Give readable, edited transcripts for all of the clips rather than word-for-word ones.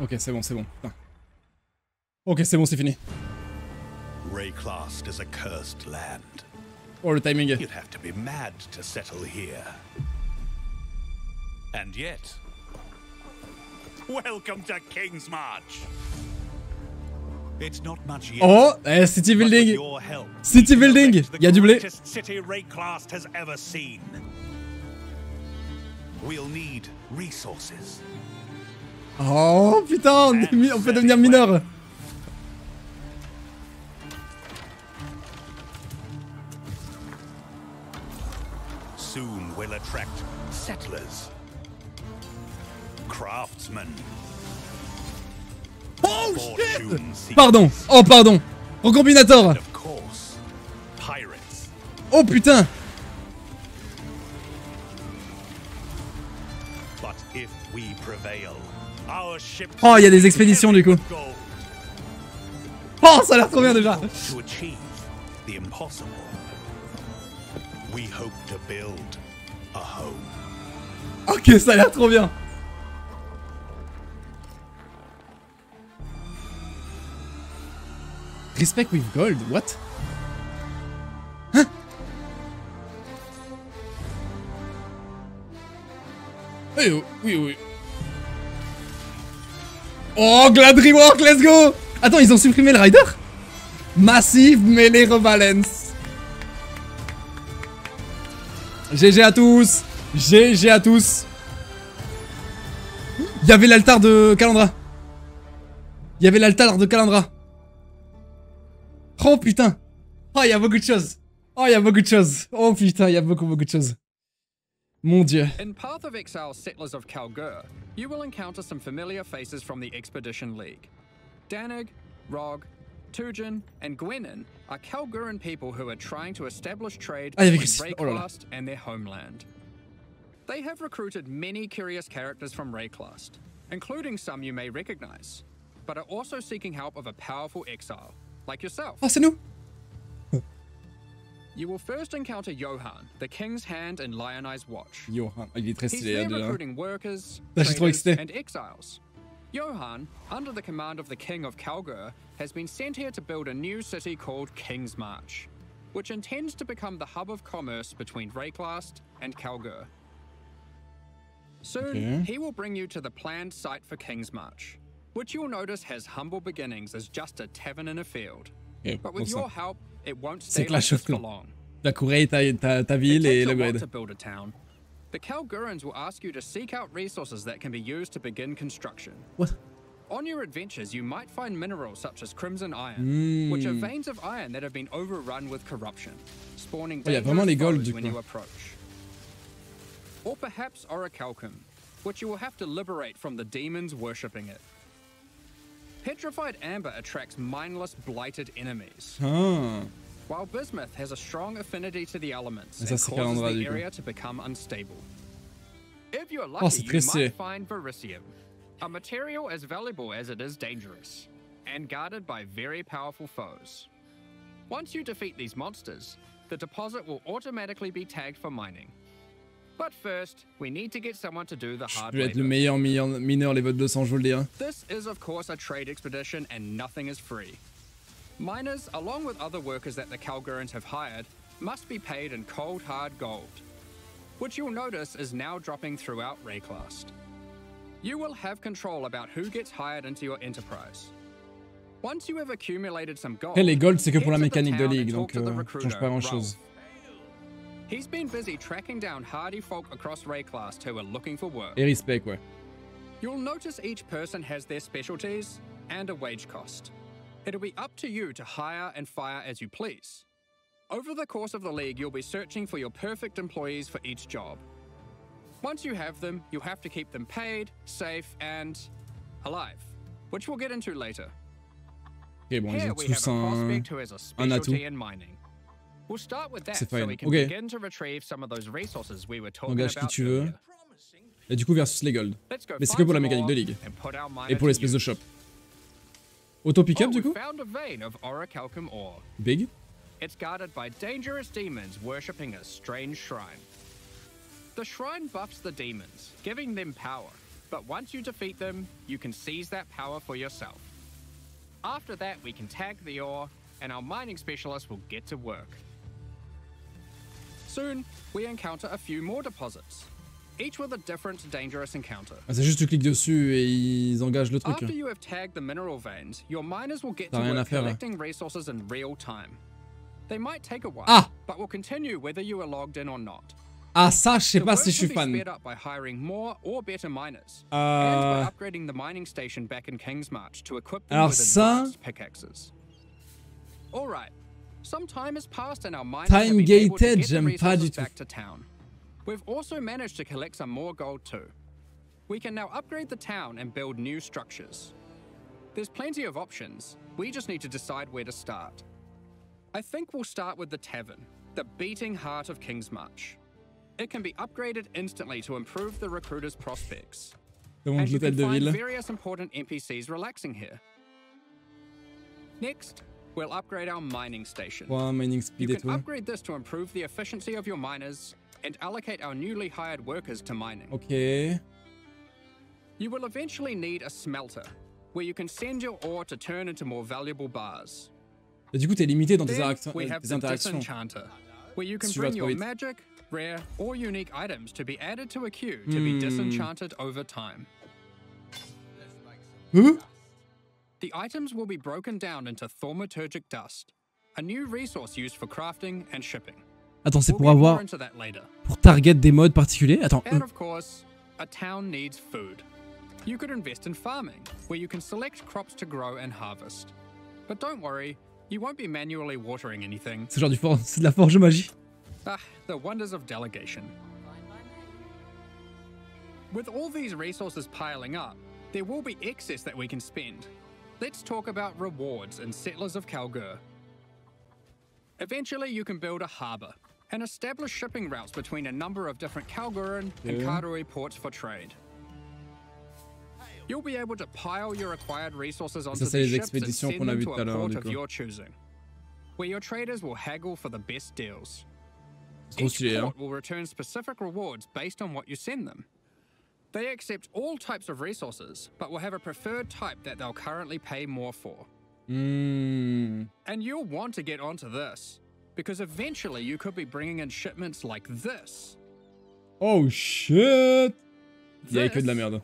Ok, c'est bon, c'est bon. Putain. Ok, c'est bon, c'est fini. Rayclast is a cursed land. Oh, le timing. You'd have to be mad to settle here. And yet, welcome to King's March. It's not much yet. Oh, city building. City building. Il y a du blé. City Rayclast has ever seen. We'll need resources. Oh putain, on peut devenir mineur. Soon we'll attract settlers, craftsmen. Oh shit! Pardon, oh pardon. Recombinator. Of course, pirates. Oh putain. But if we prevail, our ships Oh, il y a des expéditions du coup. Oh, ça a l'air trop bien déjà. To achieve the impossible, we hope to build a home. Ok, ça a l'air trop bien. Respect with gold, what? Hein? Eh oh, oui, oui. Oh, Glad Rework, let's go! Attends, ils ont supprimé le rider? Massive mêlée rebalance. GG à tous! GG à tous! Il y avait l'altar de Calandra. Il y avait l'altar de Calandra. Oh putain! Oh, il y a beaucoup de choses. Oh, il y a beaucoup de choses. Oh putain, il y a beaucoup de choses. Mon dieu. In Path of Exile Settlers of Kalgur, you will encounter some familiar faces from the Expedition League. Danig, Rog, Tujin, and Gwenin are Kalguran people who are trying to establish trade between Rayclast and their homeland. They have recruited many curious characters from Rayclast, including some you may recognize, but are also seeking help of a powerful exile, like yourself. Oh, c'est nous! You will first encounter Johan, the King's Hand and Lionized Watch. Johan, il est très He's stylé there déjà. recruiting workers, Je suis trop traders, excité. and exiles. Johan, under the command of the King of Kalgur, has been sent here to build a new city called King's March, which intends to become the hub of commerce between Rayclast and Kalgur. Soon, he will bring you to the planned site for King's March, which you'll notice has humble beginnings as just a tavern in a field. Okay, but with bon your help, it won't stay like Clash this of for Clans. long. La courée, ta ville et l'upgrade. To build a town. The Kalgurans will ask you to seek out resources that can be used to begin construction. What? On your adventures, you might find minerals such as crimson iron, which are veins of iron that have been overrun with corruption, spawning dangerous foes when you approach. Or perhaps orichalcum, which you will have to liberate from the demons worshipping it. Petrified amber attracts mindless, blighted enemies. While bismuth has a strong affinity to the elements and causes the area to become unstable. If you're lucky, you might find vericium, a material as valuable as it is dangerous, and guarded by very powerful foes. Once you defeat these monsters, the deposit will automatically be tagged for mining. But first, we need to get someone to do the hard labor. Je vais être le meilleur mineur level 200, je vous le dis. Hein. This is of course a trade expedition and nothing is free. Miners, along with other workers that the Kalgurans have hired, must be paid in cold hard gold, which you'll notice is now dropping throughout Rayclast. You will have control about who gets hired into your enterprise. Once you have accumulated some gold, les gold c'est que pour la mécanique de ligue, donc change pas grand chose. He's been busy tracking down hardy folk across Rayclast who are looking for work. Et respect, ouais. You'll notice each person has their specialties and a wage cost. It'll be up to you to hire and fire as you please. Over the course of the league, you'll be searching for your perfect employees for each job. Once you have them, you'll have to keep them paid, safe, and alive, which we'll get into later. Okay, bon, Here ils ont we have a tous prospect who has a specialty in mining. We'll start with that so we can begin to retrieve some of those resources we were talking about earlier. Et du coup versus les gold. Mais c'est que pour la mécanique de ligue. Et pour l'espèce de shop. Auto pick-up du coup? Found a vein of orichalcum ore. Big. It's guarded by dangerous demons worshipping a strange shrine. The shrine buffs the demons, giving them power, but once you defeat them, you can seize that power for yourself. After that, we can tag the ore, and our mining specialist will get to work. Soon, we encounter a few more deposits, each with a different dangerous encounter. Ah, c'est juste tu cliques dessus et ils engagent le truc. After you have tagged the mineral veins, your miners will get to rien à work faire, collecting resources in real time. They might take a while, Ah! but will continue whether you are logged in or not. Ah, ça, je sais The pas work si je suis can be fan. sped up by hiring more or better miners, and by upgrading the mining station back in King's March to equip them Alors with ça... advanced pickaxes. All right, some time has passed and our miners have Time been able to gated, get the j'aime pas du resources tout. back to town. We've also managed to collect some more gold too. We can now upgrade the town and build new structures. There's plenty of options. We just need to decide where to start. I think we'll start with the tavern, the beating heart of King's March. It can be upgraded instantly to improve the recruiter's prospects. And you can find various important NPCs relaxing here. Next, we'll upgrade our mining station. Mining speed You can upgrade this to improve the efficiency of your miners and allocate our newly hired workers to mining. Ok. You will eventually need a smelter, where you can send your ore to turn into more valuable bars. Et du coup, t'es limité dans tes Then we have the interactions. disenchanter, where you can Si tu vas bring trop your vite. magic, rare, or unique items to be added to a queue to be disenchanted over time. Huh? The items will be broken down into thaumaturgic dust, a new resource used for crafting and shipping. Attends, c'est We'll pour get more avoir... into that later. Pour target des modes particuliers? Attends. And of course, a town needs food. You could invest in farming, where you can select crops to grow and harvest. But don't worry, you won't be manually watering anything. C'est genre c'est de la forge magie. Ah, the wonders of delegation. With all these resources piling up, there will be excess that we can spend. Let's talk about rewards in Settlers of Kalgur. Eventually, you can build a harbour and establish shipping routes between a number of different Kalguran and Karui ports for trade. You'll be able to pile your acquired resources onto the ships and send them to a port of your choosing, where your traders will haggle for the best deals. Each port will return specific rewards based on what you send them. They accept all types of resources, but will have a preferred type that they'll currently pay more for. And you'll want to get onto this, because eventually you could be bringing in shipments like this. Oh shit! Il y a que de la merde.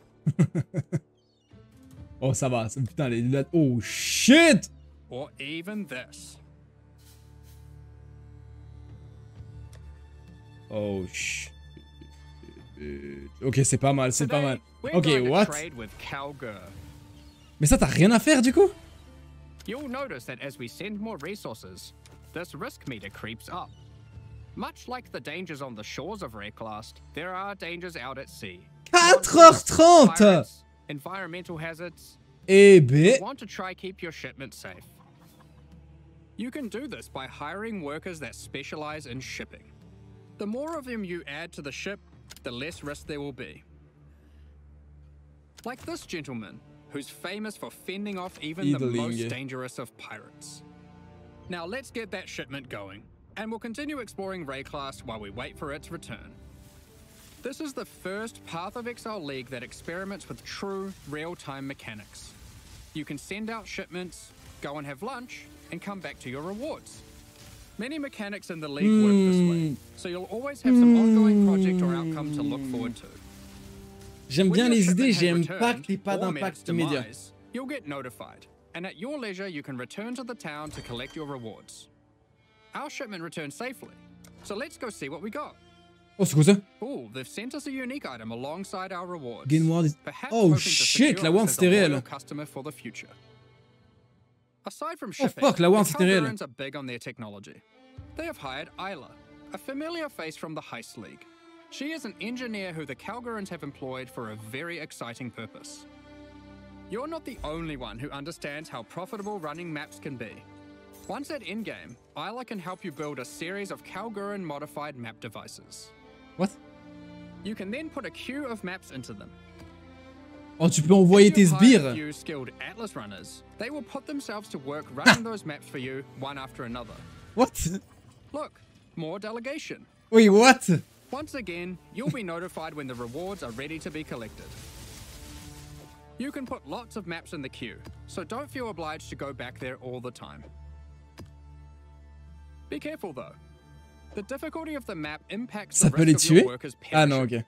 Oh ça va, putain les lunettes. Oh shit! Or even this. Oh shit. Ok, c'est pas mal, c'est pas mal. Ok, what? Mais ça, t'as rien à faire du coup? You'll notice that as we send more resources, this risk meter creeps up. Much like the dangers on the shores of Reclast, there are dangers out at sea. 4h30! Pirates, environmental hazards. Eh ben... You want to try keep your shipment safe. You can do this by hiring workers that specialize in shipping. The more of them you add to the ship, the less risk there will be. Like this gentleman, who's famous for fending off even the most dangerous of pirates. Now let's get that shipment going, and we'll continue exploring Reclast while we wait for its return. This is the first Path of Exile League that experiments with true, real-time mechanics. You can send out shipments, go and have lunch, and come back to your rewards. Many mechanics in the league work this way, so you'll always have some ongoing project or outcome to look forward to. J'aime bien les idées, j'aime pas que t'aies pas d'impact immédiat. You'll get notified, and at your leisure you can return to the town to collect your rewards. Our shipment returned safely, so let's go see what we got. Oh, c'est quoi ça? Oh, they've sent us a unique item alongside our rewards. Oh shit, la WAN c'était réel. Customer for the future. Aside from shipping, la WAN c'était réel. Kalgurans are big on their technology. They have hired Isla, a familiar face from the Heist League. She is an engineer who the Kalgurans have employed for a very exciting purpose. You're not the only one who understands how profitable running maps can be. Once at endgame, Isla can help you build a series of Kalguran modified map devices. What? You can then put a queue of maps into them. Oh, tu peux envoyer tes sbires. Few skilled Atlas runners, they will put themselves to work running those maps for you, one after another. What? Look, more delegation. Wait, what? Once again, you'll be notified when the rewards are ready to be collected. You can put lots of maps in the queue, so don't feel obliged to go back there all the time. Be careful though. The difficulty of the map impacts the rest of your workers' Ah non, ok.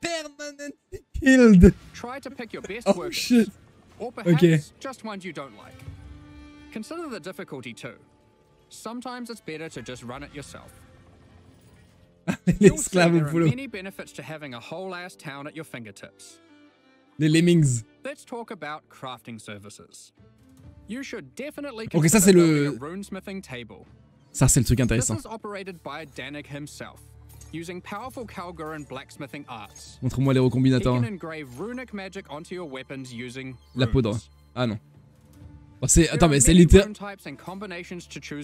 Permanently killed. Try to pick your best Oh workers, shit. or perhaps just ones you don't like. Consider the difficulty too. Sometimes it's better to just run it yourself. You'll see there are many benefits to having a whole ass town at your fingertips. Les lemmings. Let's talk about crafting services. You should definitely ok, ça c'est le runesmithing table. Ça c'est le truc intéressant. This is operated by Danig himself, using powerful Kalguran blacksmithing arts. Montre-moi les recombinateurs. He can engrave runic magic onto your weapons using la poudre. runes. Ah non. Oh, attends, mais c'est littéral.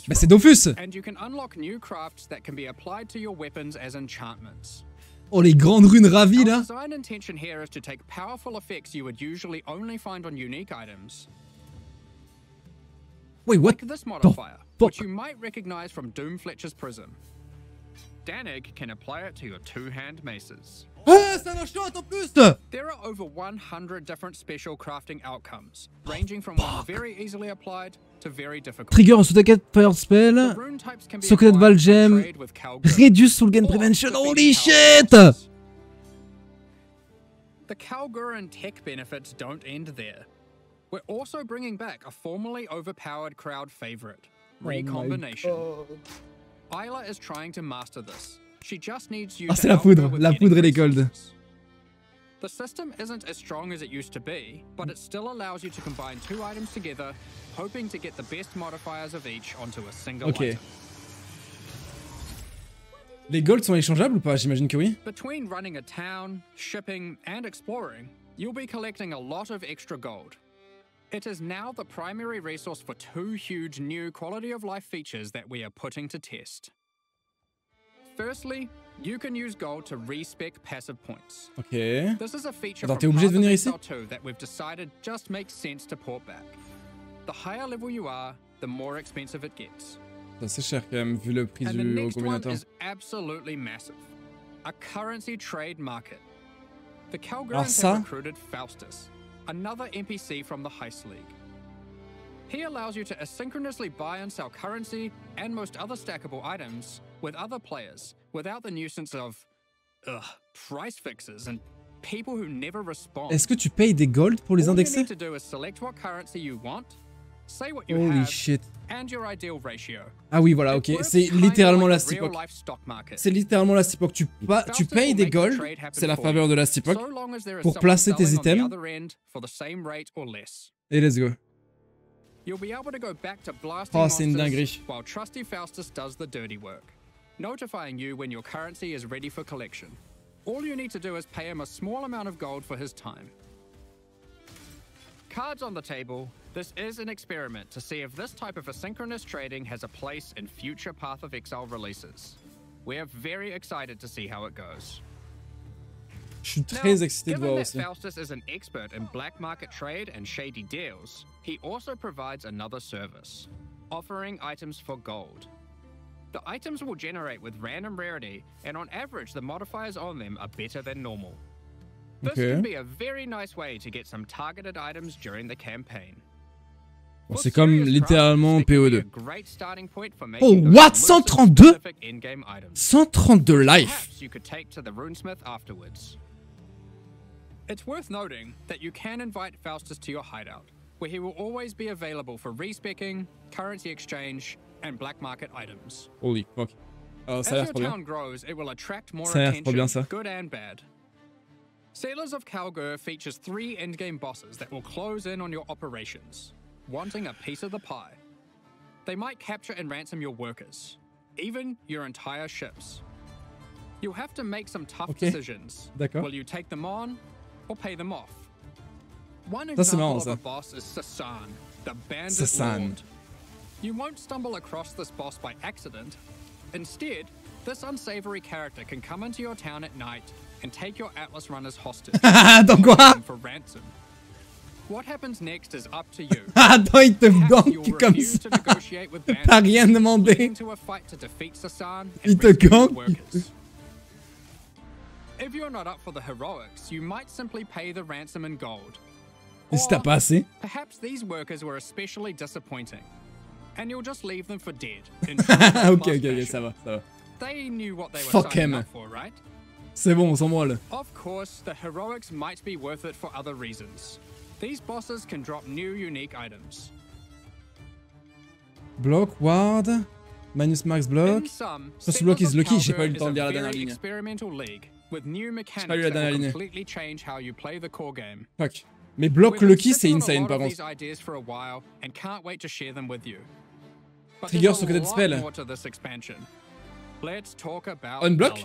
Mais c'est Dofus. And you can unlock new crafts that can be applied to your weapons as enchantments. Oh, les grandes runes ravies là. Our design intention here is to take powerful effects you would usually only find on unique items. Wait, what? Like this modifier, which you might recognize from Doomfletcher's Prism. Danig can apply it to your two-hand maces. Ah, c'est un shot en plus. There are over 100 different special crafting outcomes, ranging from one very easily applied to very difficult. Trigger en sous-taquette Fire Spell. Socket Val Gem. Reduce Soul Gain Prevention. Holy shit! The Kalguran tech benefits don't end there. We're also bringing back a formerly overpowered crowd favorite, recombination. Isla is trying to master this. She just needs you c'est la poudre et les gold. The system isn't as strong as it used to be, but it still allows you to combine two items together, hoping to get the best modifiers of each onto a single item. Les golds sont échangeables ou pas? J'imagine que oui. Between running a town, shipping, and exploring, you'll be collecting a lot of extra gold. It is now the primary resource for two huge new quality of life features that we are putting to test. Firstly, you can use gold to respec passive points. Ok. This is a feature t'es obligé de venir ici? that we've decided just makes sense to port back. The higher level you are, the more expensive it gets. C'est cher quand même vu le prix du recombinateur. Is absolutely massive. A currency trade market. The Kalgurans have recruited Faustus, another NPC from the Heist League. He allows you to asynchronously buy and sell currency and most other stackable items with other players without the nuisance of price fixers and people who never respond. Est-ce que tu payes des gold pour les indexer? All you need to do is select what currency you want, say what you Holy have, shit. and your ideal ratio. Ah oui, voilà, ok. C'est littéralement la Stipoc. C'est littéralement la Stipoc. Tu payes des gold, c'est la faveur de la Stipoc, pour placer tes items. Et let's go. You'll be able to go back to blasting monsters while trusty Faustus does the dirty work, notifying you when your currency is ready for collection. All you need to do is pay him a small amount of gold for his time. Cards on the table. This is an experiment to see if this type of asynchronous trading has a place in future Path of Exile releases. We are very excited to see how it goes. Je suis très excité de voir aussi. Faustus is an expert in black market trade and shady deals. He also provides another service, offering items for gold. The items will generate with random rarity, and on average, the modifiers on them are better than normal. This can be a very nice way to get some targeted items during the campaign. Bon, c'est comme littéralement PO2. Oh, what? 132? 132 life. You could take to the runesmith afterwards. It's worth noting that you can invite Faustus to your hideout, where he will always be available for respecking, currency exchange, and black market items. Holy fuck. Oh, ça a l'air trop bien. As your town grows, it will attract more Ça a l'air trop bien, attention, ça. good and bad. Sailors of Kalgur features 3 endgame bosses that will close in on your operations, wanting a piece of the pie. They might capture and ransom your workers, even your entire ships. You'll have to make some tough decisions. Will you take them on or pay them off? One example of a boss is Sasan, the bandit lord. You won't stumble across this boss by accident. Instead, this unsavory character can come into your town at night and take your Atlas runners hostage for ransom. What happens next is up to you. Attends, il te gank comme ça. T'as rien demandé. Il te gank. If you're not up for the heroics, you might simply pay the ransom in gold. Et si t'as pas assez? Perhaps these workers were especially disappointing, and you'll just leave them for dead. Ok, ça va. They knew what they were Fuck signing him. up for, right? C'est bon, on s'en branle. Of course, the heroics might be worth it for other reasons. These bosses can drop new unique items. Block, ward, minus max block. First block is lucky, j'ai pas eu le temps de lire la dernière ligne. J'ai pas lu la dernière ligne. Fuck. Mais block lucky, c'est insane par contre. Trigger sur côté de spell. Unblock?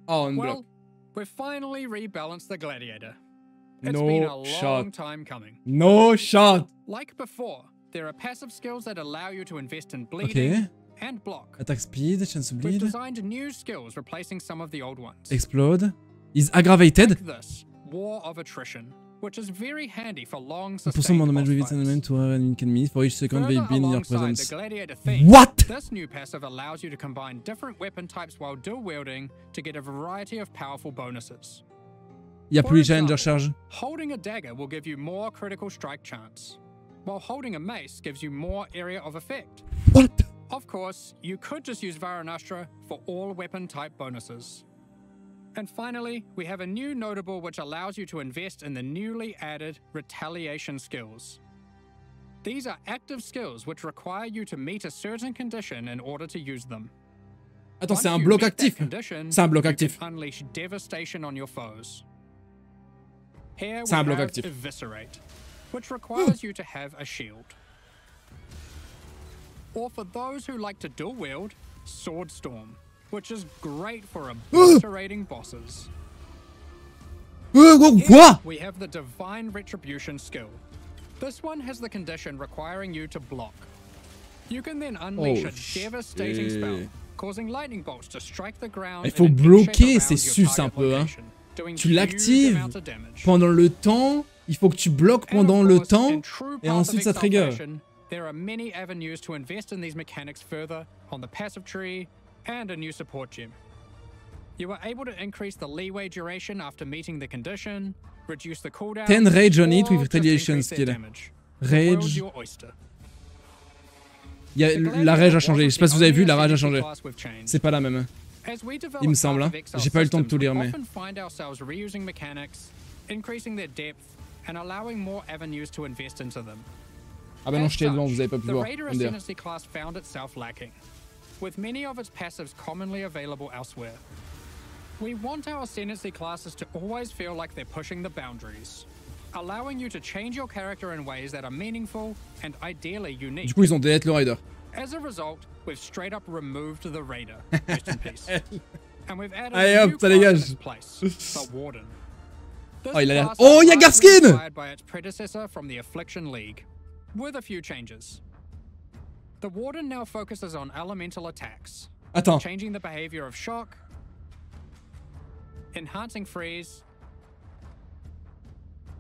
Oh, unblock. Well, we've finally rebalanced the gladiator. It's been a long time coming. No shot. Like before, there are passive skills that allow you to invest in bleeding and block. Attack speed, chance to bleed. We've designed new skills replacing some of the old ones. Explode. Is aggravated. Like this, War of Attrition, which is very handy for long sustained % more damage boss with element to an enemy for each second Further they've been in your alongside presence. the gladiator theme, What? This new passive allows you to combine different weapon types while dual wielding to get a variety of powerful bonuses. Y'a For plus les challenger example, charge. Holding a dagger will give you more critical strike chance, while holding a mace gives you more area of effect. What? Of course, you could just use Varanastra for all weapon type bonuses. And finally, we have a new notable which allows you to invest in the newly added Retaliation skills. These are active skills which require you to meet a certain condition in order to use them. Attends, c'est un bloc actif. C'est un bloc actif. Unleash devastation on your foes. Here we C'est un bloc have actif. Eviscerate, which requires you to have a shield. Or for those who like to dual wield, Sword Storm, which is great for obliterating bosses. Quoi? Here we have the Divine Retribution skill. This one has the condition requiring you to block. You can then unleash a devastating spell, causing lightning bolts to strike the ground. Il faut bloquer, c'est sus un peu, hein. Tu l'actives pendant le temps, il faut que tu bloques pendant le temps, et ensuite ça trigger. There are many avenues to invest in these mechanics further on the passive tree and a new support gem. You are able to increase the leeway duration after meeting the condition, reduce the cooldown, 10 rage on it or with just retaliation increase their skill. damage. Rage. World your oyster. La rage a changé, je sais pas si vous avez vu, la rage a changé. C'est pas la même. Il me semble, hein. J'ai pas eu le temps de tout lire, mais... Ah bah non, je t'ai devant, vous avez pas pu voir. With many of its passives commonly available elsewhere. We want our ascendancy classes to always feel like they're pushing the boundaries, allowing you to change your character in ways that are meaningful and ideally unique. Du coup, ils ont delete le Raider. As a result, we've straight up removed the Raider, rest in peace. And we've added Allez a hop, new ça class dégage. in its place, the Warden. This Oh, il a l'air... class Oh, is il y a largely Garskin! inspired by its predecessor from the Affliction League, with a few changes. The Warden now focuses on elemental attacks, Attends. changing the behavior of shock, enhancing freeze,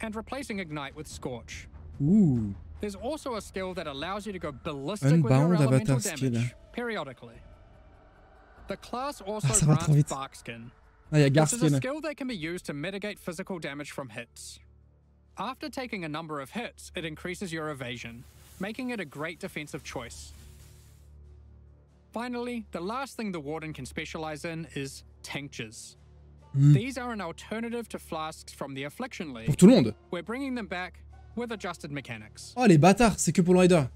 and replacing ignite with scorch. Ouh. There's also a skill that allows you to go ballistic Unbound with your elemental avatar damage skill. periodically. The class also ça va trop grants vite. Barkskin, Ah, il y a which is a Garskin. skill that can be used to mitigate physical damage from hits. After taking a number of hits, it increases your evasion, making it a great defensive choice. Finally, the last thing the Warden can specialize in is tinctures. These are an alternative to flasks from the Affliction League. Pour tout le monde. We're bringing them back with adjusted mechanics. Oh, les bâtards, c'est que pour le Raider.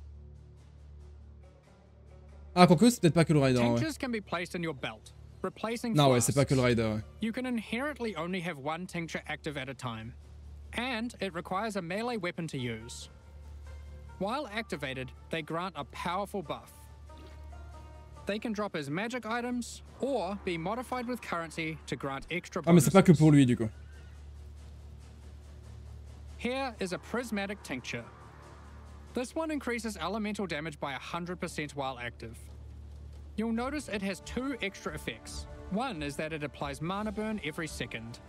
Ah, quoique, c'est peut-être pas que le Raider, ouais. Tinctures can be placed in your belt, replacing Non, ouais, flasks. c'est pas que le Raider, ouais. You can inherently only have one tincture active at a time, and it requires a melee weapon to use. While activated, they grant a powerful buff. They can drop as magic items, or be modified with currency to grant extra bonuses. Ah, mais c'est pas que pour lui, du coup. Here is a prismatic tincture. This one increases elemental damage by 100% while active. You'll notice it has two extra effects. One is that it applies mana burn every second.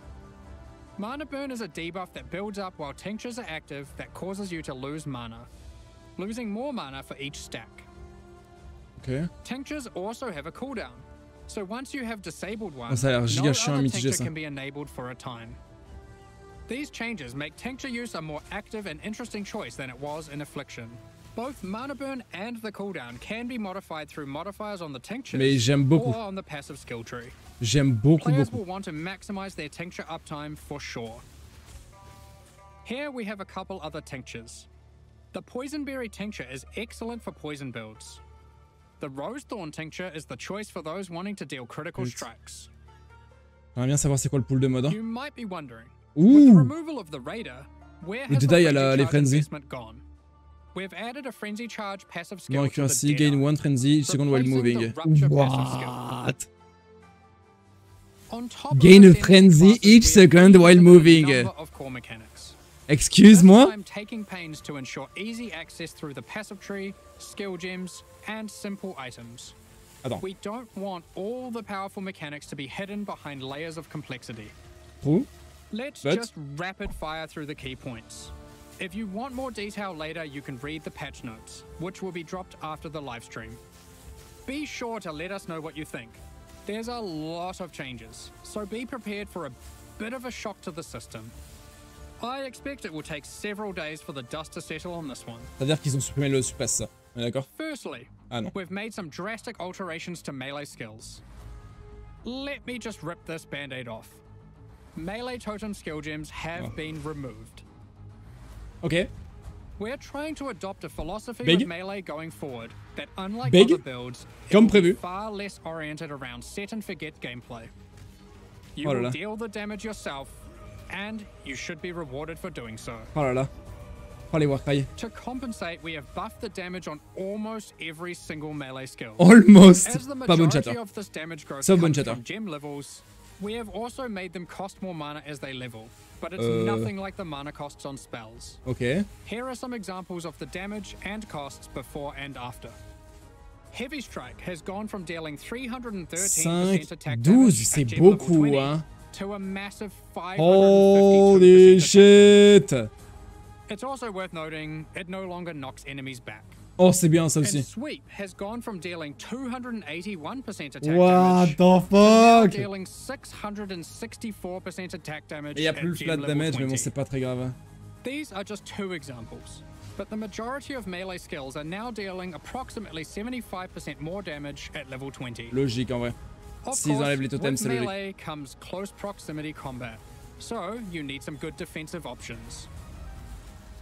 Mana burn is a debuff that builds up while tinctures are active that causes you to lose mana, losing more mana for each stack. Ok. Tinctures also have a cooldown, so once you have disabled one, Ça a l'air no giga chiant et other mitigé, tincture ça. can be enabled for a time. These changes make tincture use a more active and interesting choice than it was in Affliction. Both mana burn and the cooldown can be modified through modifiers on the tinctures or on the passive skill tree. J'aime beaucoup, Players will want to maximize their tincture uptime for sure. Here we have a couple other tinctures. The Poisonberry tincture is excellent for poison builds. The Rosethorn tincture is the choice for those wanting to deal critical strikes. J'aimerais bien savoir c'est quoi le pool de mode. Hein. You might be wondering, with the removal of the Raider, where has the frenzy investment gone? We've added a frenzy charge passive skill. More accuracy, gain 1 frenzy each second while moving. What? Gain a frenzy each second while moving. Excuse-moi? I'm taking pains to ensure easy access through the passive tree, skill gems, and simple items. Attends. We don't want all the powerful mechanics to be hidden behind layers of complexity. True. Let's just rapid fire through the key points. If you want more detail later, you can read the patch notes, which will be dropped after the livestream. Be sure to let us know what you think. There's a lot of changes, so be prepared for a bit of a shock to the system. I expect it will take several days for the dust to settle on this one. C'est-à-dire qu'ils ont supprimé le surpass, ça. On est d'accord? Firstly, we've made some drastic alterations to melee skills. Let me just rip this band-aid off. Melee totem skill gems have been removed. Okay. We're trying to adopt a philosophy with melee going forward that, unlike other builds, comme will be prévu. far less oriented around set and forget gameplay. You will deal the damage yourself, and you should be rewarded for doing so. Oh là là. Oh les warcry. To compensate, we have buffed the damage on almost every single melee skill. Almost. As the Pas bon majority chatter. of this damage growth So comes bon from gem levels, we have also made them cost more mana as they level, but it's nothing like the mana costs on spells. Okay. Here are some examples of the damage and costs before and after. Heavy Strike has gone from dealing 313% attack damage c'est at gem level beaucoup, 20 hein. to a massive 552% Holy shit. It's also worth noting, it no longer knocks enemies back. Oh, c'est bien ça And aussi. Sweep has gone from dealing 281% attack What damage the to now fuck? dealing 664% attack damage. Il y a plus le at flat gem level damage, mais 20. bon, c'est pas très grave. These are just two examples, but the majority of melee skills are now dealing approximately 75% more damage at level 20. Logique en vrai. Of S'ils course, enlèvent les totems, with c'est logique. melee comes close proximity combat, so you need some good defensive options.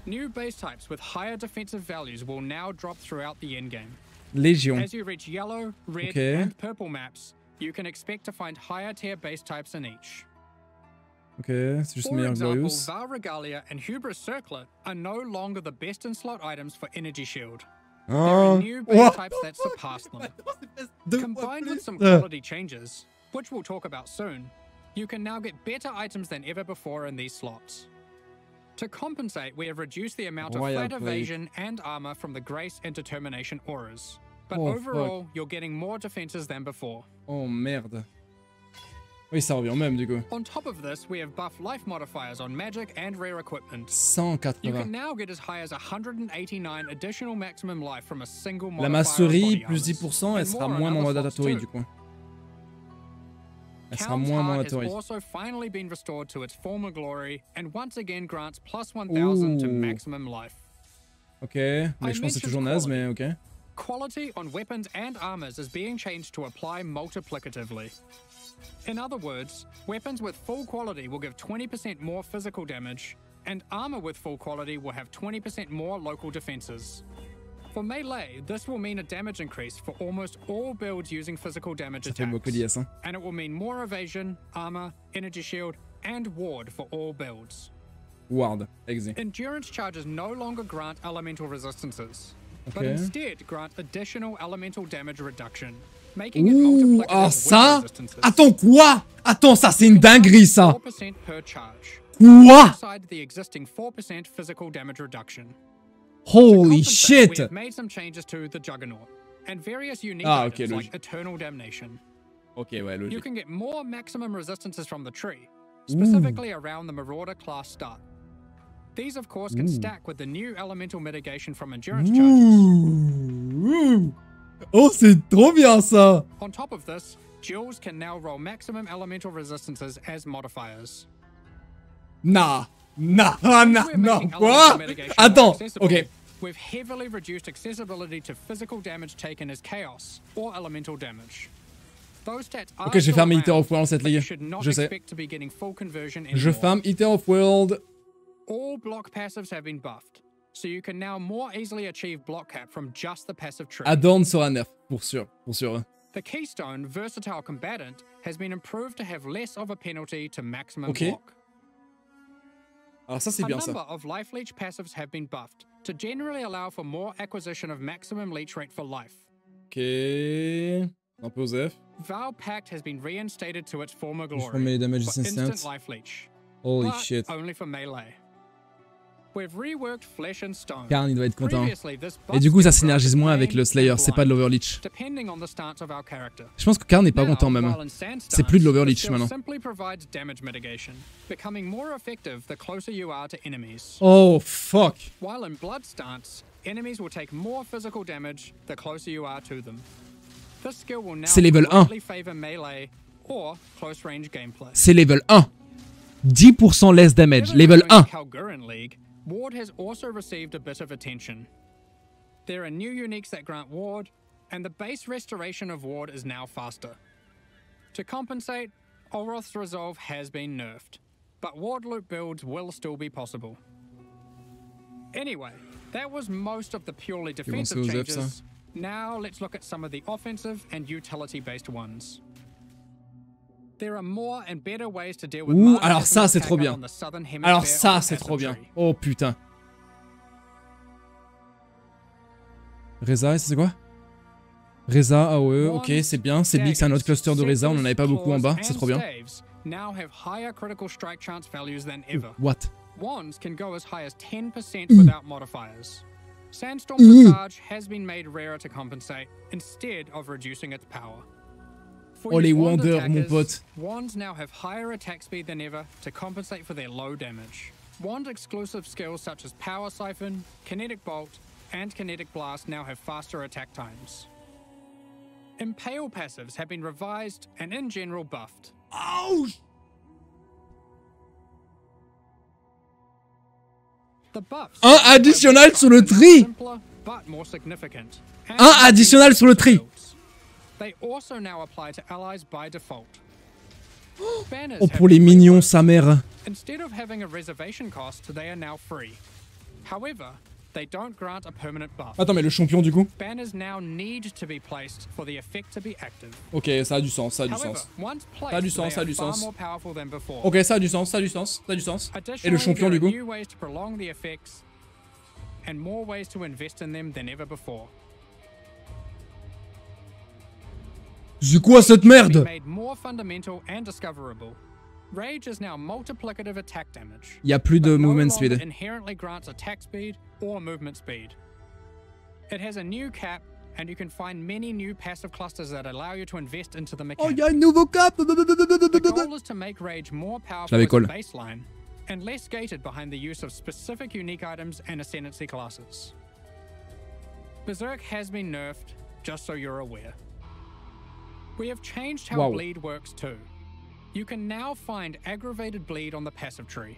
New base types with higher defensive values will now drop throughout the endgame. Légion. As you reach yellow, red, Okay. and purple maps, you can expect to find higher tier base types in each. Ok, c'est juste For meilleur example, Glorious. Val Regalia and Hubris Circlet are no longer the best in slot items for Energy Shield. There are new base types that surpass them. Combined with some quality changes, which we'll talk about soon, you can now get better items than ever before in these slots. To compensate, we have reduced the amount of flat evasion and armor from the Grace and Determination auras. But overall, you're getting more defenses than before. Oh merde. Oui, ça revient au même du coup. On top of this, we have buffed life modifiers on magic and rare equipment. 180. You can now get as high as 189 additional maximum life from a single La modifier of masserie body plus armors, 10%, elle and sera more on moins other mandatory slots du too. coup. Elle sera Count's moins Heart has mandatory. also finally been restored to its former glory and once again grants plus 1000 to Ooh. maximum life. Ok, mais je pense que c'est toujours naze, mais ok. Quality on weapons and armors is being changed to apply multiplicatively. In other words, weapons with full quality will give 20% more physical damage, and armor with full quality will have 20% more local defenses. For melee, this will mean a damage increase for almost all builds using physical damage Ça fait beaucoup attacks. d'IS, hein. And it will mean more evasion, armor, energy shield, and ward for all builds. Ward, exe. Endurance charges no longer grant elemental resistances, but Okay. instead grant additional elemental damage reduction, making it multiplicative Ah with ça? resistances. Attends, quoi? Attends, ça c'est une dinguerie ça. 4% per charge. Quoi? Alongside the existing 4% physical damage reduction. Holy We shit. have made some changes to the Juggernaut and various unique Ok, items logique. like Eternal Damnation. Ok, ouais, You logique. can get more maximum resistances from the tree, specifically around the Marauder class start. These, of course, can stack with the new elemental mitigation from endurance charges. Ouh. Oh, c'est trop bien ça. On top of this, Jewels can now roll maximum elemental resistances as modifiers. Nah. Quoi? Attends, ok. We've heavily reduced accessibility to physical damage taken as chaos or elemental damage. Those stats are ok, je vais farmer Eater of World cette ligue. Je sais. Je farm Eater of World. All block passives have been buffed, so you can now more easily achieve block cap from just the passive tree. Adorn sera nerf, pour sûr, pour sûr. The Keystone Versatile Combatant has been improved to have less of a penalty to maximum block. Alors ça c'est bien ça. A number of life leech passives have been buffed to generally allow for more acquisition of maximum leech rate for life. Ok. Un peu OZF. Vow Pact has been reinstated to its former glory. For melee damage for instant instant. life leech. Holy but shit. Only for melee. We've reworked Flesh and Stone. Karn il doit être content. Et du coup ça synergise moins avec le Slayer, c'est pas de l'Overleech. Je pense que Karn n'est pas content même. C'est plus de l'Overleech maintenant. Oh fuck. While in Blood stance, enemies will take more physical damage the closer you are to them. This skill will now c'est level 1. favor melee or close range gameplay. C'est level 1. 10% less damage, level 1. Ward has also received a bit of attention. There are new uniques that grant Ward, and the base restoration of Ward is now faster. To compensate, Olroth's Resolve has been nerfed, but Ward loop builds will still be possible. Anyway, that was most of the purely defensive changes. Now let's look at some of the offensive and utility-based ones. There are more and better ways to deal with alors ça c'est trop bien. Alors ça c'est trop bien. Oh putain. Reza, c'est quoi? Reza, AOE, ok, c'est bien. C'est big, c'est un autre cluster de Reza, on en avait pas beaucoup en bas, c'est trop bien. What? Wands can go as high as 10% without modifiers. Sandstorm Passage has been made rarer to compensate, instead of reducing its power. Oh les Wanders, mon pote. Wands now have higher attack speed than ever to compensate for their low damage. Wand exclusive skills such as Power Siphon, Kinetic Bolt, and Kinetic Blast now have faster attack times. Impale passives have been revised and in general buffed. Ouch! The buffs un additionnel sur le tri! Un additionnel sur le tri! They also now apply to allies by default. Oh pour les mignons, sa mère. Instead of having a reservation cost, they are now free. However, they don't grant a permanent buff. Attends, mais le champion du coup? Banners now need to be placed for the effect to be active. Ok, ça a du sens, ça a du sens. Ça a du sens, ça a du sens. Ok, ça a du sens, ça a du sens, ça a du sens. Et le champion du coup? And more ways to invest in them than ever before. C'est quoi cette merde? Rage is now multiplicative attack damage. Il y a plus de movement speed. Inherently grants attack speed or movement speed. It has a new cap, and you can find many new passive clusters that allow you to invest into the mechanic. Oh, il y a un nouveau cap. The goal is to make Rage more powerful as a baseline and less gated behind the use of specific unique items and ascendancy classes. Berserk has been nerfed, just so you're aware. We have changed how bleed works too. You can now find aggravated bleed on the passive tree.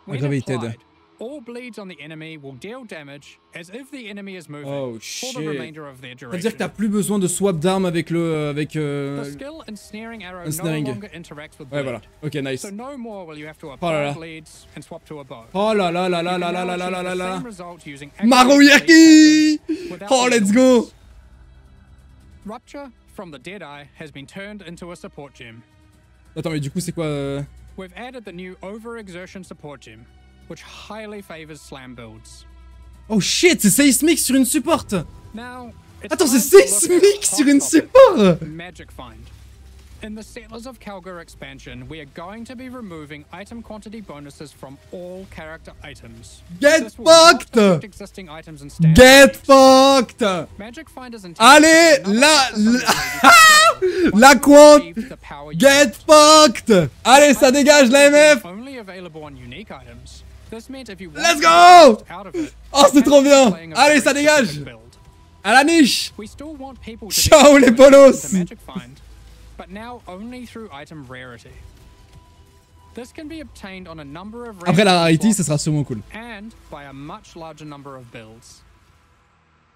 When applied, all bleeds on the enemy will deal damage as if the enemy is moving for the remainder of their duration. Ça veut dire que t'as plus besoin de swap d'armes avec le The skill ensnaring arrow no longer interacts with bleed. Ouais voilà. Ok, nice. So no more will you have to apply bleeds and swap to a bow. Oh là là là là là là là là là là. Maroyaki! Oh let's go! Rupture from the Deadeye has been turned into a support gem. Attends, mais du coup, c'est quoi We've added the new Overexertion support gem, which highly favors slam builds. Oh shit, c'est Seismic sur une support! Now, attends, c'est Seismic sur une support! Magic Find. In the Settlers of Kalgur expansion, we are going to be removing item quantity bonuses from all character items. Get fucked! Get fucked! Magic Find is allez, la quant! Get fucked! Allez, ça dégage la MF! Only available on unique items. This meant if you let's go! Oh, c'est trop bien! Allez, ça dégage! À la niche! Ciao les bolos! But now only through item rarity. This can be obtained on a number of Après la rarity, ça sera sûrement cool. And by a much larger number of builds.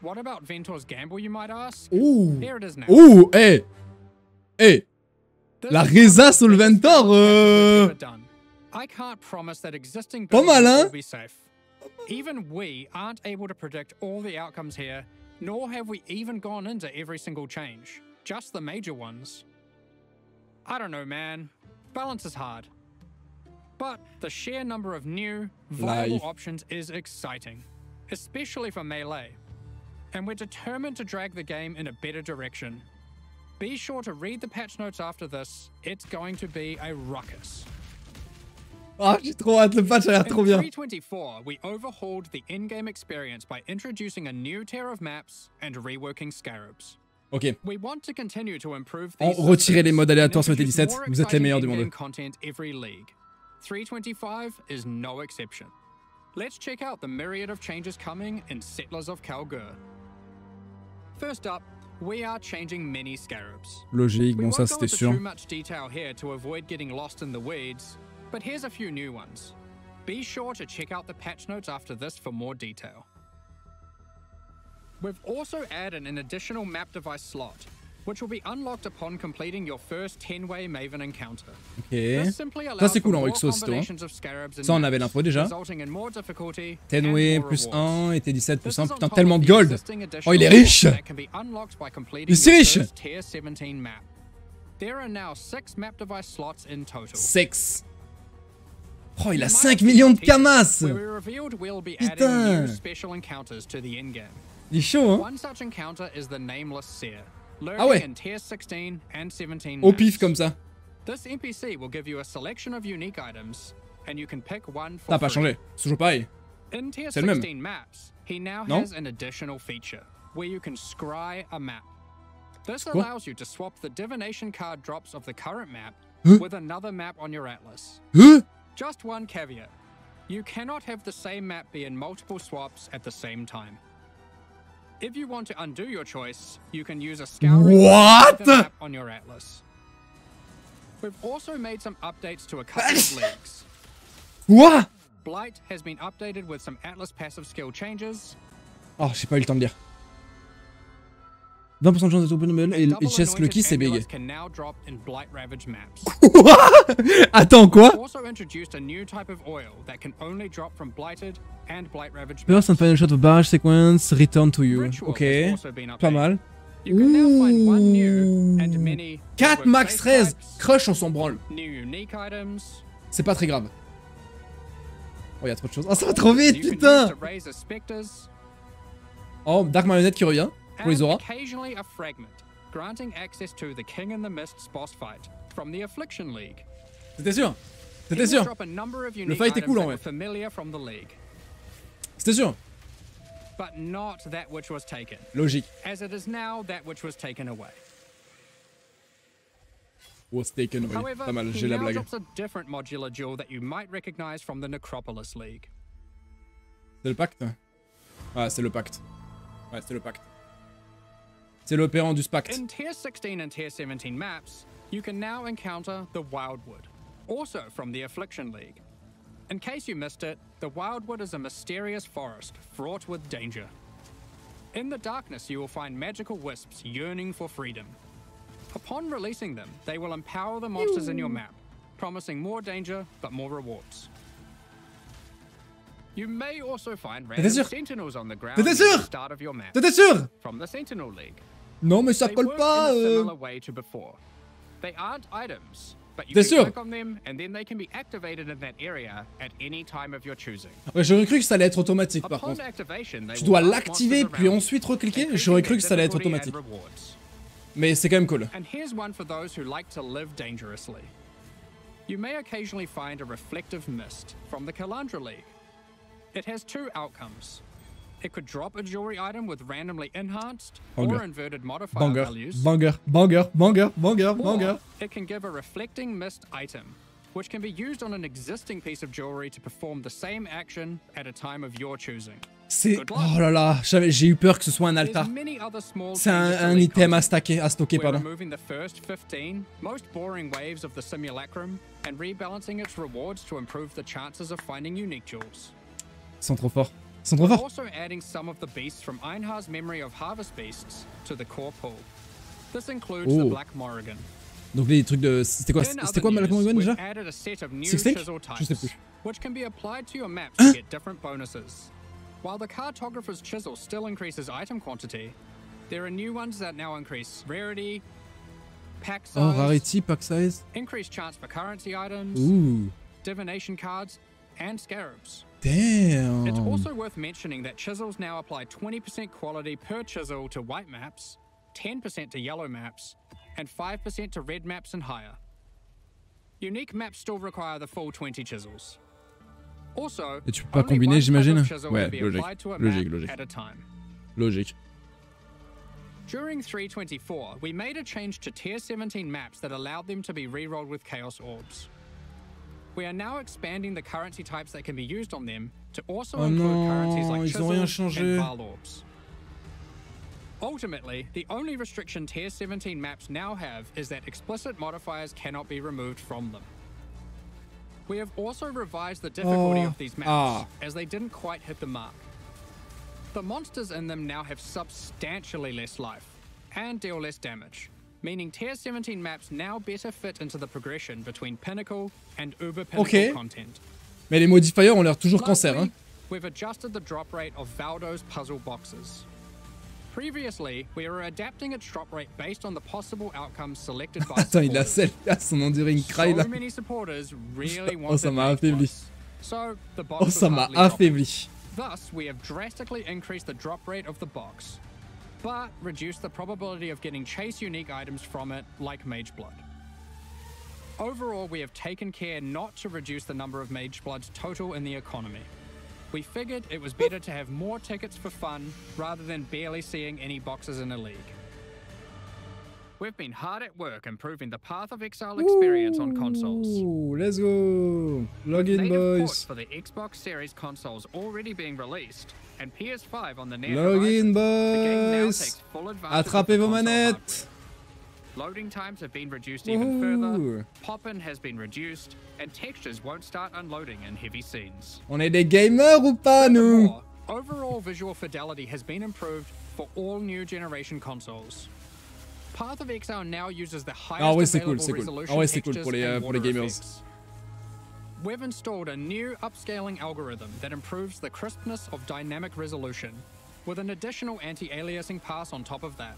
What about Ventor's Gamble, you might ask? Ouh. Here it is now. Ouh, hey. Hey. La Reza sur le Ventor, I can't promise that existing pas mal, hein? will be safe. Even we aren't able to predict all the outcomes here, nor have we even gone into every single change, just the major ones. I don't know, man. Balance is hard. But the sheer number of new, viable options is exciting, especially for Melee. And we're determined to drag the game in a better direction. Be sure to read the patch notes after this. It's going to be a ruckus. Ah, j'ai trop hâte, le patch a l'air trop bien. In 3.24, we overhauled the in-game experience by introducing a new tier of maps and reworking scarabs. Ok. We want to continue to improve On retirait les modes aléatoires sur T17, vous êtes les meilleurs du monde. Content every league. 3.25 is no exception. Let's check out the myriad of changes coming in Settlers of Kalgur. First up, we are changing many scarabs. Logique, bon ça c'était sûr. Too much detail here to avoid getting lost in the weeds, but here's a few new ones. Be sure to check out the patch notes after this for more detail. We've also added an additional map device slot, which will be unlocked upon completing your first 10-way Maven encounter. Ok. Ça c'est cool en Exo aussi, hein. Ça on avait l'info déjà. 10-way plus 1 et T17 plus 1. Putain, tellement de gold. Oh, il est riche. Il est si riche. 6. Oh, il a 5 millions de camas. Putain. Il est chaud, hein. Ah ouais. Au pif comme ça. Ça n'a pas changé. C'est toujours pareil. C'est le même. Non? This allows you to swap the divination card drops of the current map with another map on your atlas. Just one caveat. You cannot have the same map be in multiple swaps at the same time. If you want to undo your choice, you can use a scouring map on your atlas. We've also made some updates to a couple of leagues. What? Blight has been updated with some atlas passive skill changes. Oh, j'ai pas eu le temps de lire. 20% de chance d'être open mail et chest lucky c'est big. Attends quoi? First and final shot of barrage sequence, return to you. Ok, pas mal. Ouh. 4 max 13. Crush on s'en branle. C'est pas très grave. Oh y'a trop de choses. Oh ça va trop vite putain. Oh Dark Marionnette qui revient. Pour les auras. C'était sûr. C'était sûr. Le fight est cool en vrai. C'était sûr. Logique. Was taken away. Pas mal, j'ai la blague. C'est le pacte? Ah, c'est le pacte. Ouais, c'est le pacte. C'est l'opérant du pacte. In Tier 16 and Tier 17 maps, you can now encounter the Wildwood, also from the Affliction League. In case you missed it, the Wildwood is a mysterious forest fraught with danger. In the darkness, you will find magical wisps yearning for freedom. Upon releasing them, they will empower the monsters in your map, promising more danger but more rewards. You may also find random sentinels on the ground at the start of your map. T'étais sûr? From the Sentinel League. Non mais ça colle pas. They aren't items, but you can click on them and then they can be activated in that area at any time of your choosing. Ouais, j'aurais cru que ça allait être automatique par contre. Tu dois l'activer puis ensuite recliquer. J'aurais cru que ça allait être automatique. Mais c'est quand même cool. And here's one for those who like to live dangerously. You may occasionally find a reflective mist from the Kalandra League. It has two outcomes. It could drop a jewelry item with randomly enhanced or inverted modifier values. Banger. Or it can give a reflecting mist item, which can be used on an existing piece of jewelry to perform the same action at a time of your choosing. C'est... Oh là là, j'ai eu peur que ce soit un altar. C'est un item à stocker, pardon. Removing the first 15 most boring waves of the simulacrum and rebalancing its rewards to improve the chances of finding unique jewels. Ils sont trop forts. Ils sont trop forts. Also adding some of the beasts from Einhar's Memory of Harvest Beasts to the core pool. This includes the Black Morrigan. Donc les trucs de... C'était quoi Black Morrigan déjà? Six-Link? Je sais plus. Which can be applied to your maps to get different bonuses. While the cartographer's chisel still increases item quantity, there are new ones that now increase rarity, pack size, rarity, pack size, increased chance for currency items, divination cards, and scarabs. Damn! It's also worth mentioning that chisels now apply 20% quality per chisel to white maps, 10% to yellow maps, and 5% to red maps and higher. Unique maps still require the full 20 chisels. Also, et tu peux pas combiner, j'imagine? Ouais, logique. Logique. During 3.24, we made a change to tier 17 maps that allowed them to be rerolled with chaos orbs. We are now expanding the currency types that can be used on them to also include currencies like chisels and Val orbs. Ultimately, the only restriction tier 17 maps now have is that explicit modifiers cannot be removed from them. We have also revised the difficulty of these maps, as they didn't quite hit the mark. The monsters in them now have substantially less life, and deal less damage, meaning tier 17 maps now better fit into the progression between Pinnacle and Uber Pinnacle content. Mais les modifiers ont l'air toujours cancer, hein. We've adjusted the drop rate of Valdo's puzzle boxes. Previously, we were adapting its drop rate based on the possible outcomes selected by Attends, il a son enduring cry là. So many supporters really oh, ça m'a affaibli. So the box oh, ça m'a affaibli. Thus, we have drastically increased the drop rate of the box, but reduced the probability of getting chase unique items from it, like Mage Blood. Overall, we have taken care not to reduce the number of Mage Bloods total in the economy. We figured it was better to have more tickets for fun rather than barely seeing any boxes in a league. We've been hard at work improving the Path of Exile experience on consoles. Let's go! Login, boys! For the Xbox Series consoles already being released, and PS5 on the near Login, boys! Attrapez vos manettes! Loading times have been reduced even further, pop-in has been reduced, and textures won't start unloading in heavy scenes. On est des gamers ou pas, nous? Overall visual fidelity has been improved for all new generation consoles. Path of Exile now uses the highest available resolution textures and water effects. We've installed a new upscaling algorithm that improves the crispness of dynamic resolution, with an additional anti-aliasing pass on top of that.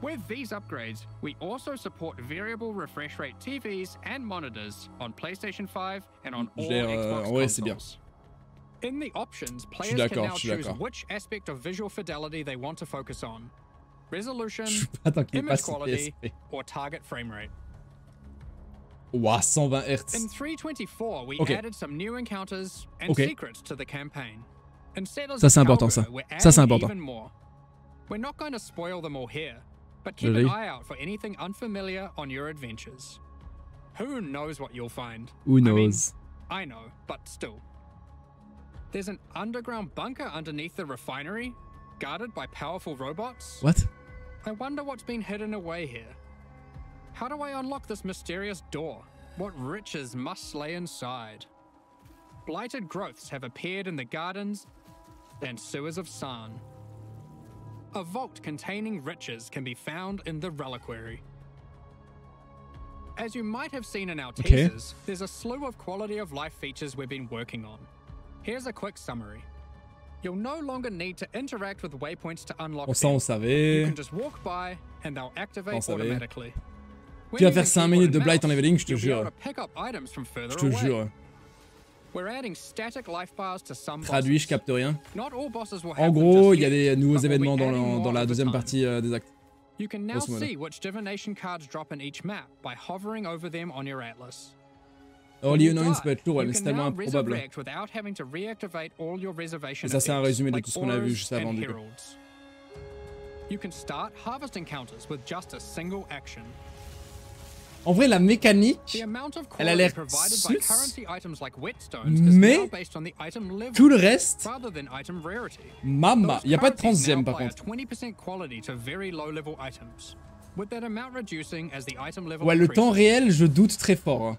With these upgrades, we also support variable refresh rate TVs and monitors on PlayStation 5 and on all Xbox consoles. In the options, players can now choose which aspect of visual fidelity they want to focus on. Resolution, image quality, or target frame rate. Ouah, 120 Hz. In 3.24, we added some new encounters and secrets to the campaign. Ça c'est important, ça. Ça c'est important. We're not going to spoil them all here, but keep an eye out for anything unfamiliar on your adventures. Who knows what you'll find? Who knows? I know, but still. There's an underground bunker underneath the refinery, guarded by powerful robots. What? I wonder what's been hidden away here. How do I unlock this mysterious door? What riches must lay inside? Blighted growths have appeared in the gardens and sewers of San. A vault containing riches can be found in the reliquary. As you might have seen in our teasers, there's a slew of quality of life features we've been working on. Here's a quick summary. You'll no longer need to interact with waypoints to unlock them. On savait. You can just walk by and they'll activate automatically. Tu vas faire 5 minutes de blight en leveling, je te jure. Je te jure. Traduit, je capte rien. En gros, il y a des nouveaux événements dans la deuxième partie des actes. You can now see which divination cards drop in each map by hovering over them on your atlas. Oh, Lionel, ça peut être lourd, mais c'est tellement improbable. Et ça, c'est un résumé de tout ce qu'on a vu juste avant. Du coup. You can start harvest encounters with just a single action. En vrai, la mécanique, elle a l'air sus, mais tout le reste, mama, il n'y a pas de 30e par contre. Ouais, le temps réel, je doute très fort.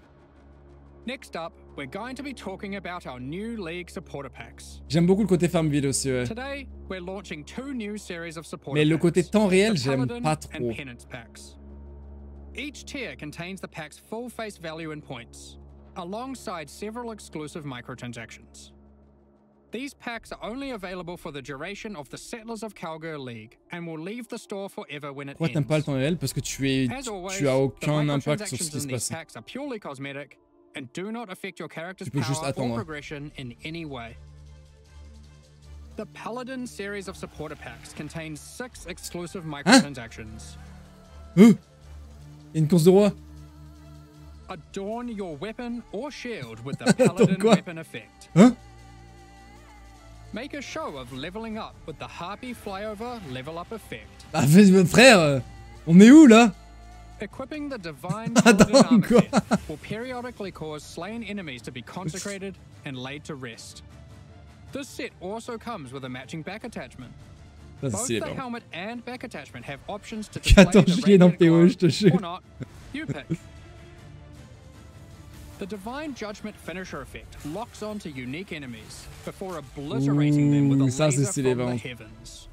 J'aime beaucoup le côté Farmville aussi, ouais. Mais le côté temps réel, j'aime pas trop. Each tier contains the pack's full face value in points, alongside several exclusive microtransactions. These packs are only available for the duration of the Settlers of Kalgur League, and will leave the store forever when it Pourquoi t'aimes pas le temps réel? Parce que tu as aucun impact sur ce qui se passe. And do not affect your character's Tu peux juste power or attendre. progression in any way. The Paladin series of supporter packs contains 6 exclusive microtransactions. Une course de roi. Adorn your weapon or shield with the Paladin weapon effect. Hein? Make a show of leveling up with the Harpy flyover level up effect. Ah, frère, on est où là? Equipping the Divine Paladin armor set will periodically cause slain enemies to be consecrated and laid to rest. This set also comes with a matching back attachment. Both the helmet and back attachment have options to display the radiant glow or not. You pick. The Divine Judgment finisher effect locks onto unique enemies before obliterating them with a laser from the heavens.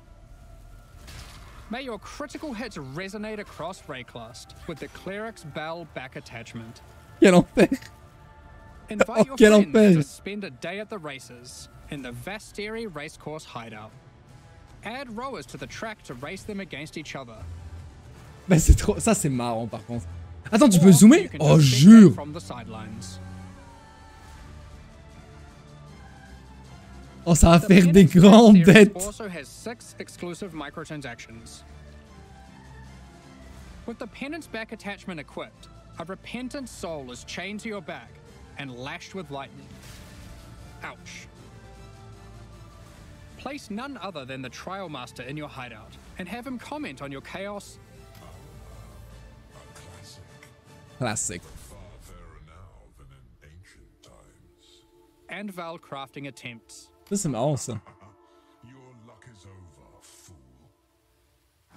May your critical hits resonate across Rayclast with the Cleric's Bell back attachment. Quel enfer! Invite your friends to spend a day at the races in the Vasteri Racecourse hideout. Add rowers to the track to race them against each other. Bah c'est trop... Ça c'est marrant par contre. Attends, tu peux zoomer? Oh jure! Oh, ça va faire des grandes dettes. Also has 6 exclusive microtransactions. With the penance back attachment equipped, a repentant soul is chained to your back and lashed with lightning. Ouch. Place none other than the Trial Master in your hideout and have him comment on your chaos. Classic. And Val crafting attempts. Ça c'est marrant ça.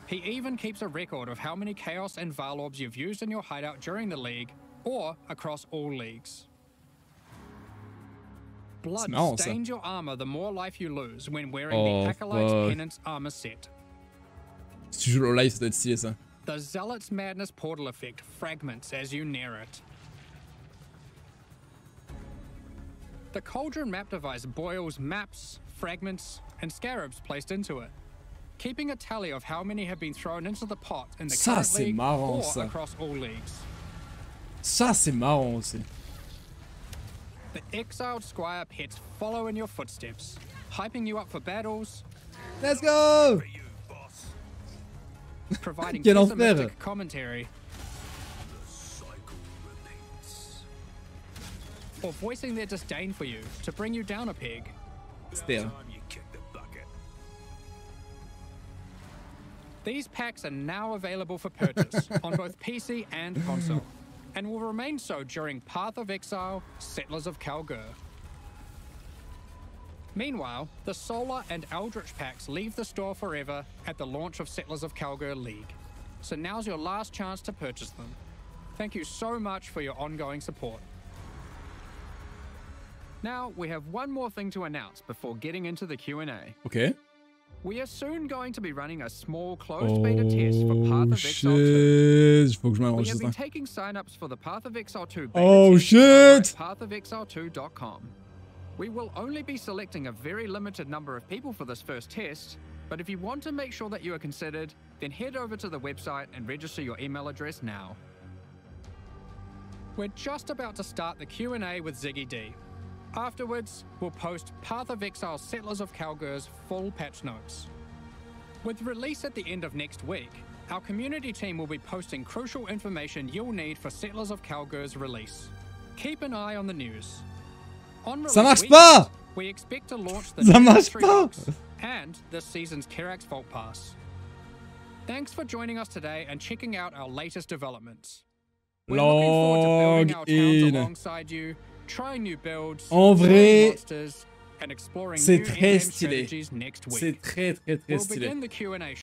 He even keeps a record of how many Chaos and Val orbs you've used in your hideout during the league, or across all leagues. Blood stains your armor the more life you lose when wearing the Acolyte's Penance armor set. Si tu joues au live, ça doit être stylé ça. The Zealot's Madness portal effect fragments as you near it. The Cauldron map device boils maps, fragments, and scarabs placed into it, keeping a tally of how many have been thrown into the pot in the current league or across all leagues. Ça c'est marrant aussi. The Exiled Squire pets follow in your footsteps, hyping you up for battles. Let's go! Providing pessimistic commentary. Or voicing their disdain for you to bring you down a peg. Still. These packs are now available for purchase on both PC and console, and will remain so during Path of Exile, Settlers of Kalgur. Meanwhile, the Solar and Eldritch packs leave the store forever at the launch of Settlers of Kalgur League, so now's your last chance to purchase them. Thank you so much for your ongoing support. Now, we have one more thing to announce before getting into the Q&A. Okay. We are soon going to be running a small closed beta test for Path of Exile 2. Faut que je We have been taking sign-ups for the Path of Exile 2 beta test at pathofexile2.com. We will only be selecting a very limited number of people for this first test, but if you want to make sure that you are considered, then head over to the website and register your email address now. We're just about to start the Q&A with Ziggy D. Afterwards, we'll post Path of Exile Settlers of Kalgur's full patch notes. With release at the end of next week, our community team will be posting crucial information you'll need for Settlers of Kalgur's release. Keep an eye on the news. On release weekend, we expect to launch the new Mystery Box and this season's Kerax Vault Pass. Thanks for joining us today and checking out our latest developments. Log in. En vrai, c'est très stylé. C'est très stylé.